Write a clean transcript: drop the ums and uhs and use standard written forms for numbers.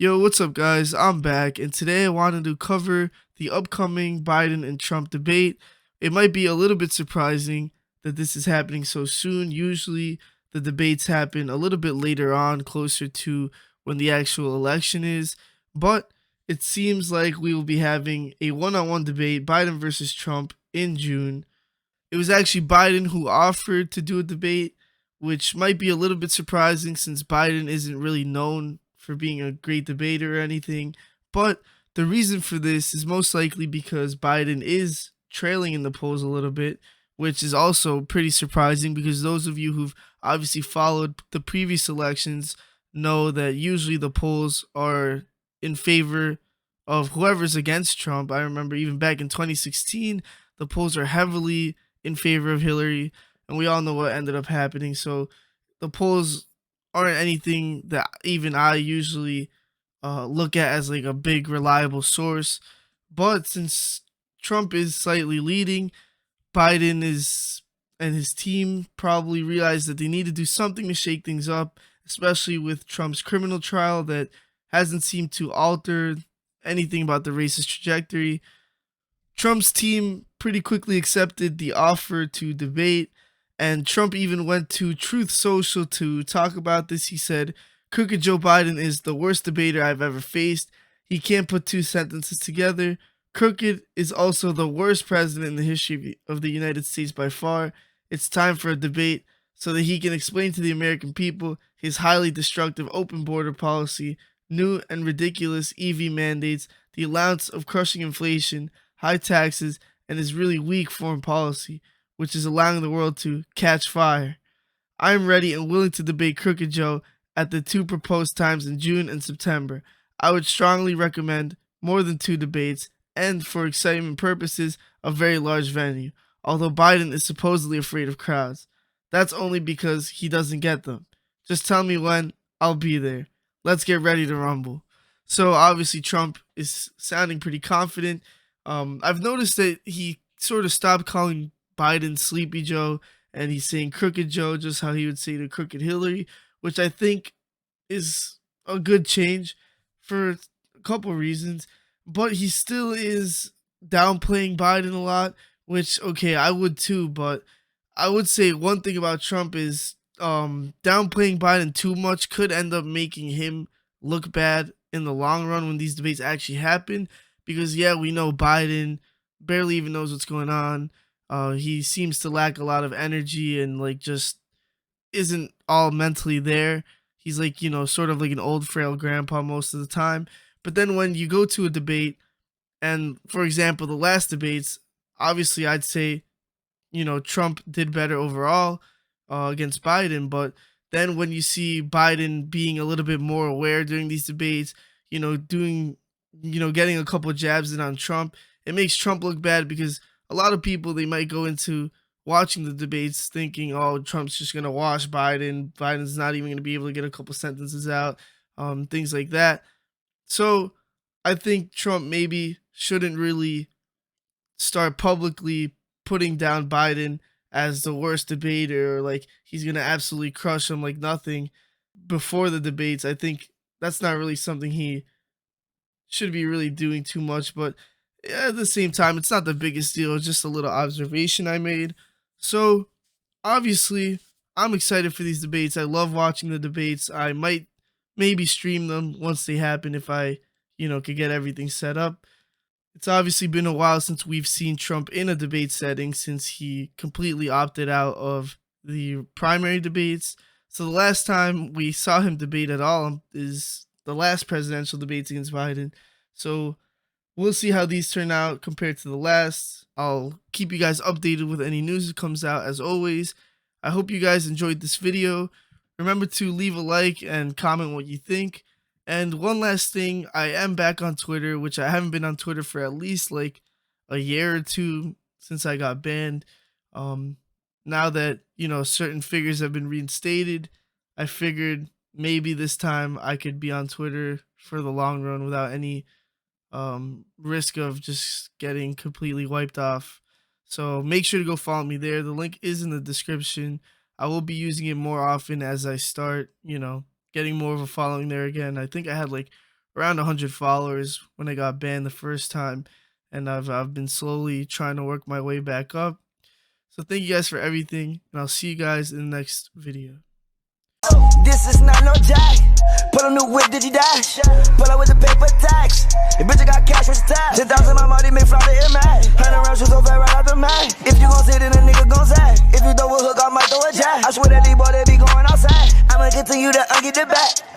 Yo, what's up, guys? I'm back, and today I wanted to cover the upcoming Biden and Trump debate. It might be a little bit surprising that this is happening so soon. Usually, the debates happen a little bit later on, closer to when the actual election is, but it seems like we will be having a one on one debate, Biden versus Trump, in June. It was actually Biden who offered to do a debate, which might be a little bit surprising since Biden isn't really known for being a great debater or anything. But the reason for this is most likely because Biden is trailing in the polls a little bit, which is also pretty surprising because those of you who've obviously followed the previous elections know that usually the polls are in favor of whoever's against Trump. I remember even back in 2016, the polls are heavily in favor of Hillary, and we all know what ended up happening. So the polls aren't anything that even I usually look at as like a big reliable source. But since Trump is slightly leading, Biden is and his team probably realized that they need to do something to shake things up, especially with Trump's criminal trial that hasn't seemed to alter anything about the race's trajectory. Trump's team pretty quickly accepted the offer to debate, and Trump even went to Truth Social to talk about this. He said, Crooked Joe Biden is the worst debater I've ever faced. He can't put two sentences together. Crooked is also the worst president in the history of the United States by far. It's time for a debate so that he can explain to the American people his highly destructive open border policy, new and ridiculous EV mandates, the allowance of crushing inflation, high taxes, and his really weak foreign policy, which is allowing the world to catch fire. I am ready and willing to debate Crooked Joe at the two proposed times in June and September. I would strongly recommend more than two debates and, for excitement purposes, a very large venue, although Biden is supposedly afraid of crowds. That's only because he doesn't get them. Just tell me when, I'll be there. Let's get ready to rumble. So obviously Trump is sounding pretty confident. I've noticed that he sort of stopped calling Biden Sleepy Joe and he's saying Crooked Joe, just how he would say to Crooked Hillary, which I think is a good change for a couple reasons. But he still is downplaying Biden a lot, which, okay, I would too. But I would say one thing about Trump is downplaying Biden too much could end up making him look bad in the long run when these debates actually happen. Because, yeah, we know Biden barely even knows what's going on. He seems to lack a lot of energy and like just isn't all mentally there. He's like, sort of like an old frail grandpa most of the time. But then when you go to a debate, and for example, the last debates, obviously I'd say, Trump did better overall against Biden. But then when you see Biden being a little bit more aware during these debates, doing, getting a couple jabs in on Trump, it makes Trump look bad because a lot of people, they might go into watching the debates thinking, oh, Trump's just going to wash Biden. Biden's not even going to be able to get a couple sentences out, things like that. So I think Trump maybe shouldn't really start publicly putting down Biden as the worst debater or like he's going to absolutely crush him like nothing before the debates. I think that's not really something he should be really doing too much, but yeah, at the same time, it's not the biggest deal. It's just a little observation I made. So obviously, I'm excited for these debates. I love watching the debates. I might maybe stream them once they happen if I, could get everything set up. It's obviously been a while since we've seen Trump in a debate setting since he completely opted out of the primary debates. So the last time we saw him debate at all is the last presidential debates against Biden. So we'll see how these turn out compared to the last. I'll keep you guys updated with any news that comes out as always. I hope you guys enjoyed this video. Remember to leave a like and comment what you think. And one last thing, I am back on Twitter, which I haven't been on Twitter for at least like a year or two since I got banned. Um, Now that, certain figures have been reinstated, I figured maybe this time I could be on Twitter for the long run without any risk of just getting completely wiped off. So make sure to go follow me there. The link is in the description. I will be using it more often as I start, getting more of a following there again. I think I had like around 100 followers when I got banned the first time, and I've been slowly trying to work my way back up. So thank you guys for everything, and I'll see you guys in the next video. This is not no jack. Put a new whip, did you dash? Pull up with the paper tax. The bitch, I got cash with the tax. 10,000 my money, make fly the impact. 100 rounds, shoot so fat right out the mag. If you gon' sit, then a nigga gon' sag. If you throw a hook, I might throw a jack. I swear that these boys, they be going outside. I'ma continue to get the back.